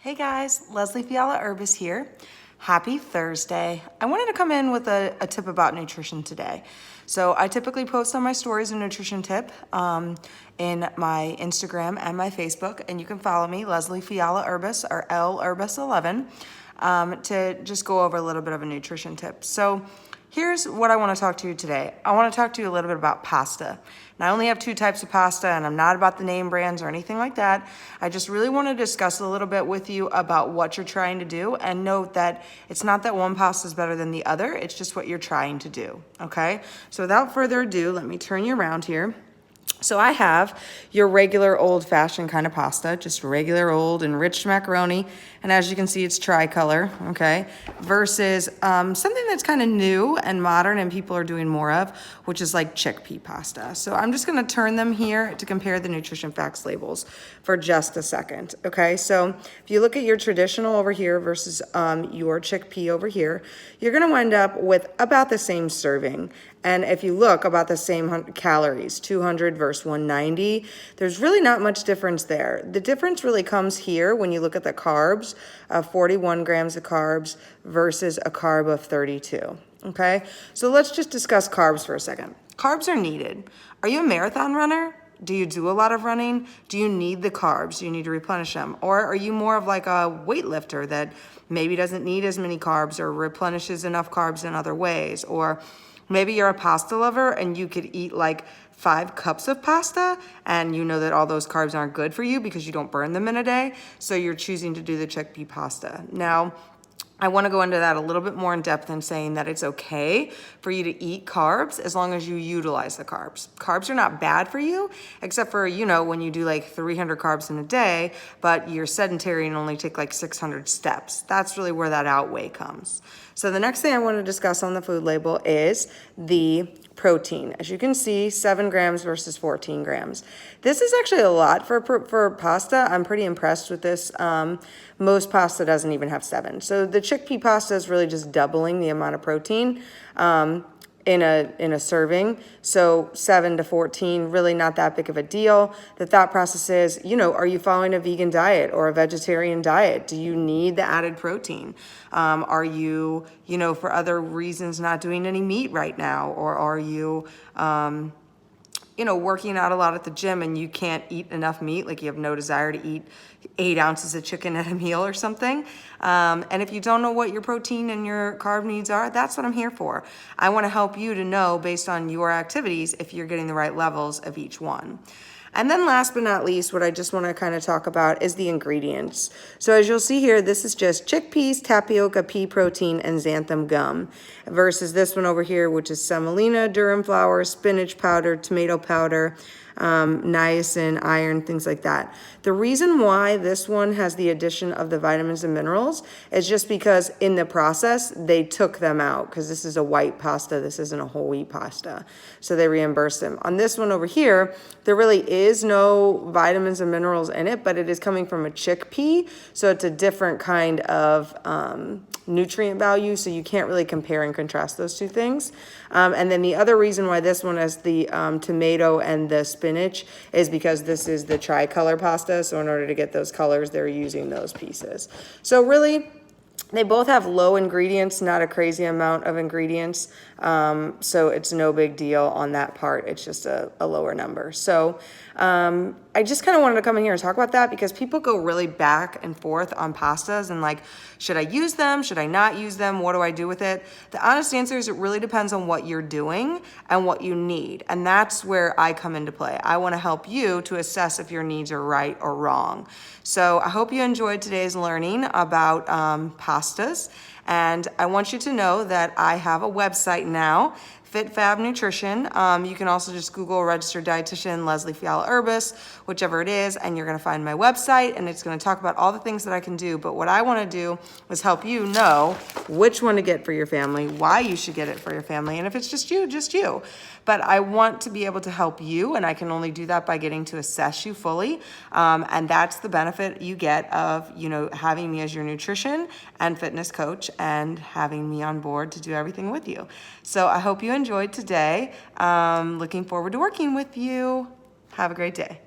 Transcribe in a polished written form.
Hey guys, Leslie Fiala Urbis here. Happy Thursday. I wanted to come in with a tip about nutrition today. So I typically post on my stories a nutrition tip in my Instagram and my Facebook, and you can follow me, Leslie Fiala Urbis or L Urbis 11, to just go over a little bit of a nutrition tip. So here's what I want to talk to you today. I want to talk to you a little bit about pasta. And I only have 2 types of pasta, and I'm not about the name brands or anything like that. I just really want to discuss a little bit with you about what you're trying to do, and note that it's not that one pasta is better than the other, it's just what you're trying to do, okay? So without further ado, let me turn you around here. So I have your regular old-fashioned kind of pasta, just regular old enriched macaroni, and as you can see, it's tricolor, okay, versus something that's kind of new and modern and people are doing more of, which is like chickpea pasta. So I'm just gonna turn them here to compare the nutrition facts labels for just a second, okay? So if you look at your traditional over here versus your chickpea over here, you're gonna wind up with about the same serving. And if you look, about the same calories, 200 versus 190, there's really not much difference there. The difference really comes here when you look at the carbs, 41 grams of carbs versus a carb of 32, okay? So let's just discuss carbs for a second. Carbs are needed. Are you a marathon runner? Do you do a lot of running? Do you need the carbs? Do you need to replenish them? Or are you more of like a weightlifter that maybe doesn't need as many carbs or replenishes enough carbs in other ways? Or maybe you're a pasta lover and you could eat like 5 cups of pasta and you know that all those carbs aren't good for you because you don't burn them in a day. So you're choosing to do the chickpea pasta. Now, I want to go into that a little bit more in depth and saying that it's okay for you to eat carbs as long as you utilize the carbs. Carbs are not bad for you, except for, you know, when you do like 300 carbs in a day, but you're sedentary and only take like 600 steps. That's really where that outweigh comes. So the next thing I want to discuss on the food label is the protein. As you can see, 7 grams versus 14 grams. This is actually a lot for pasta. I'm pretty impressed with this. Most pasta doesn't even have 7. So the chickpea pasta is really just doubling the amount of protein in a serving. So 7 to 14, really not that big of a deal. The thought process is, you know, are you following a vegan diet or a vegetarian diet? Do you need the added protein? Are you, you know, for other reasons not doing any meat right now? Or are you, you know, working out a lot at the gym and you can't eat enough meat, like you have no desire to eat 8 ounces of chicken at a meal or something. And if you don't know what your protein and your carb needs are, that's what I'm here for. I want to help you to know based on your activities if you're getting the right levels of each one. And then last but not least, what I just want to kind of talk about is the ingredients. So as you'll see here, this is just chickpeas, tapioca, pea protein, and xanthan gum versus this one over here, which is semolina, durum flour, spinach powder, tomato powder, niacin, iron, things like that. The reason why this one has the addition of the vitamins and minerals is just because in the process, they took them out because this is a white pasta. This isn't a whole wheat pasta. So they reimbursed them. On this one over here, there really is no vitamins and minerals in it, but it is coming from a chickpea. So it's a different kind of nutrient value. So you can't really compare and contrast those two things. And then the other reason why this one has the tomato and the spinach is because this is the tricolor pasta. So in order to get those colors, they're using those pieces. So really, they both have low ingredients, not a crazy amount of ingredients. So it's no big deal on that part. It's just a lower number. So I just kind of wanted to come in here and talk about that because people go really back and forth on pastas and like, should I use them? Should I not use them? What do I do with it? The honest answer is it really depends on what you're doing and what you need. And that's where I come into play. I want to help you to assess if your needs are right or wrong. So I hope you enjoyed today's learning about pastas. And I want you to know that I have a website now, FitFab Nutrition. You can also just Google registered dietitian Leslie Fiala Urbis, whichever it is, and you're going to find my website, and it's going to talk about all the things that I can do. But what I want to do is help you know which one to get for your family, why you should get it for your family, and if it's just you, just you. But I want to be able to help you, and I can only do that by getting to assess you fully. And that's the benefit you get of, you know, having me as your nutrition and fitness coach and having me on board to do everything with you. So I hope you enjoyed today. Looking forward to working with you. Have a great day.